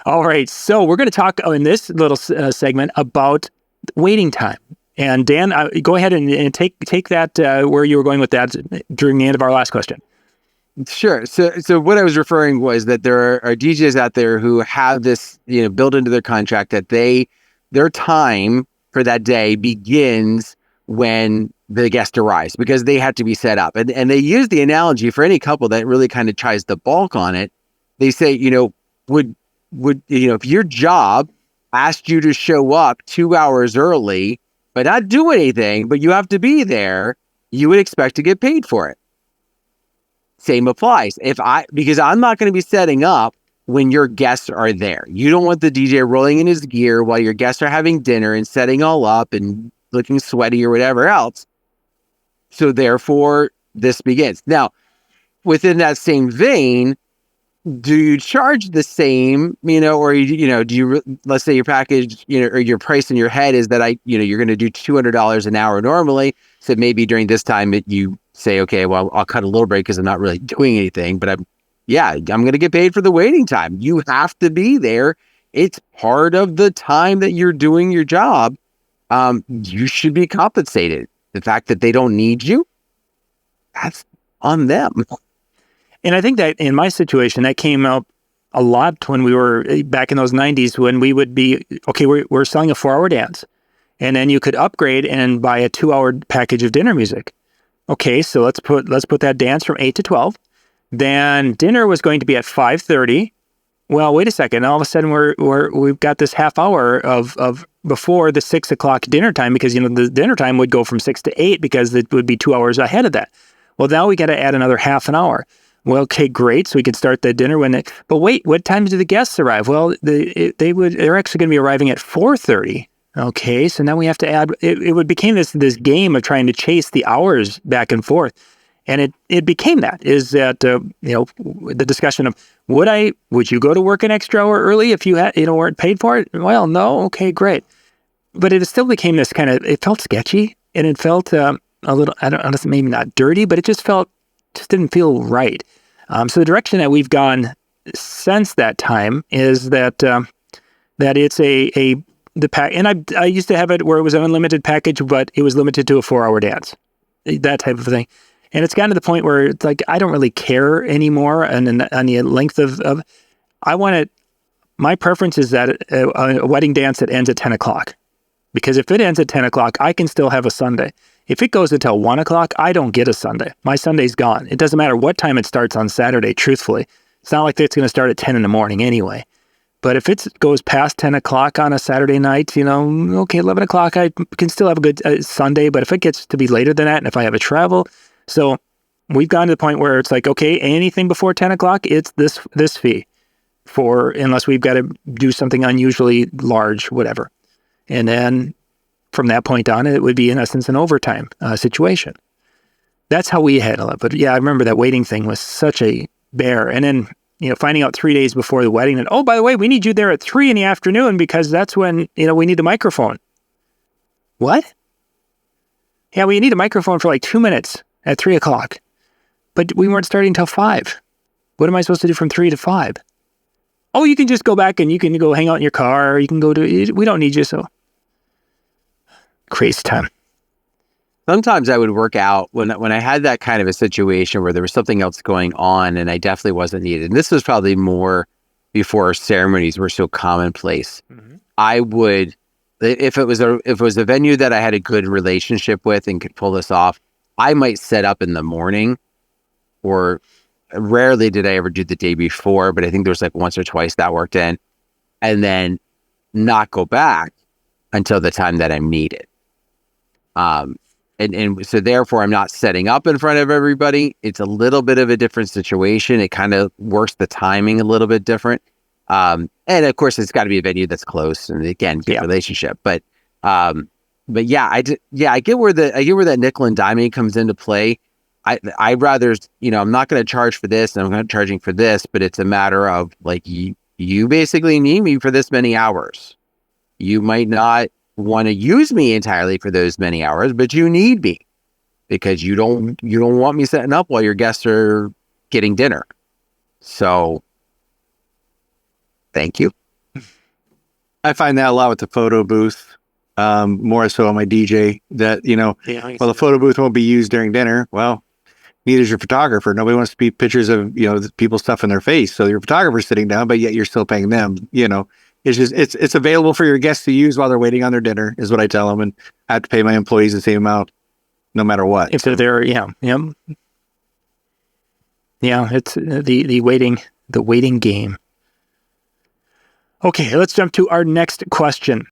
All right. So we're going to talk in this little segment about waiting time. And Dan, go ahead and take that where you were going with that during the end of our last question. Sure. So what I was referring was that there are DJs out there who have this, built into their contract that their time for that day begins when the guest arrives because they have to be set up. And they use the analogy for any couple that really kind of tries to balk on it. They say, would if your job asked you to show up 2 hours early, but not do anything, but you have to be there, you would expect to get paid for it. Same applies. Because I'm not going to be setting up when your guests are there. You don't want the DJ rolling in his gear while your guests are having dinner and setting all up and looking sweaty or whatever else. So therefore, this begins. Now, within that same vein, do you charge the same, or do you, let's say your package, or your price in your head is that you're going to do $200 an hour normally. So maybe during this time you say, okay, well, I'll cut a little break because I'm not really doing anything, but I'm going to get paid for the waiting time. You have to be there. It's part of the time that you're doing your job. You should be compensated. The fact that they don't need you, that's on them. And I think that in my situation, that came up a lot when we were back in those 90s when we would be, okay, we're selling a 4-hour dance. And then you could upgrade and buy a 2-hour package of dinner music. Okay, so let's put that dance from 8 to 12. Then dinner was going to be at 5:30. Well, wait a second. All of a sudden we've got this half hour of before the 6 o'clock dinner time because, the dinner time would go from 6 to 8 because it would be 2 hours ahead of that. Well, now we got to add another half an hour. Well, okay, great. So we could start the dinner but wait, what time do the guests arrive? Well, they're actually going to be arriving at 4:30. Okay, so now we have to add, it became this game of trying to chase the hours back and forth. And it became the discussion of, would you go to work an extra hour early if you weren't paid for it? Well, no. Okay, great. But it still became this kind of, it felt sketchy and it felt a little, maybe not dirty, but it just didn't feel right. So the direction that we've gone since that time is that it's and I used to have it where it was an unlimited package, but it was limited to a 4-hour dance, that type of thing. And it's gotten to the point where it's like, I don't really care anymore. And on the length of I want it, my preference is that a wedding dance that ends at 10 o'clock. Because if it ends at 10 o'clock, I can still have a Sunday. If it goes until 1 o'clock, I don't get a Sunday. My Sunday's gone. It doesn't matter what time it starts on Saturday, truthfully. It's not like it's going to start at 10 in the morning anyway. But if it goes past 10 o'clock on a Saturday night, okay, 11 o'clock, I can still have a good Sunday. But if it gets to be later than that, and if I have a travel, so we've gotten to the point where it's like, okay, anything before 10 o'clock, it's this fee unless we've got to do something unusually large, whatever. And then from that point on, it would be, in essence, an overtime situation. That's how we handle it. But yeah, I remember that waiting thing was such a bear. And then, finding out 3 days before the wedding that, oh, by the way, we need you there at 3 p.m. because that's when, we need the microphone. What? Yeah, we need a microphone for like 2 minutes at 3 o'clock. But we weren't starting till 5. What am I supposed to do from 3 to 5? Oh, you can just go back and you can go hang out in your car. Or you can we don't need you, so. Crazy time. Sometimes I would work out when I had that kind of a situation where there was something else going on and I definitely wasn't needed. And this was probably more before ceremonies were so commonplace. Mm-hmm. I would, if it was a venue that I had a good relationship with and could pull this off, I might set up in the morning, or rarely did I ever do the day before, but I think there was like once or twice that worked in, and then not go back until the time that I'm needed. And so therefore I'm not setting up in front of everybody. It's a little bit of a different situation. It kind of works the timing a little bit different. And of course it's got to be a venue that's close and again, good relationship. But yeah, I get where that nickel and diming comes into play. I'd rather, I'm not going to charge for this and I'm not charging for this, but it's a matter of like, you basically need me for this many hours. You might not want to use me entirely for those many hours, but you need me because you don't want me setting up while your guests are getting dinner. So thank you. I find that a lot with the photo booth, more so on my DJ. That well, the photo booth won't be used during dinner. Well, neither is your photographer. Nobody wants to be pictures of people's stuff in their face. So your photographer's sitting down, but yet you're still paying them. It's just it's available for your guests to use while they're waiting on their dinner, is what I tell them, and I have to pay my employees the same amount, no matter what. If they're there, yeah. It's the waiting game. Okay, let's jump to our next question.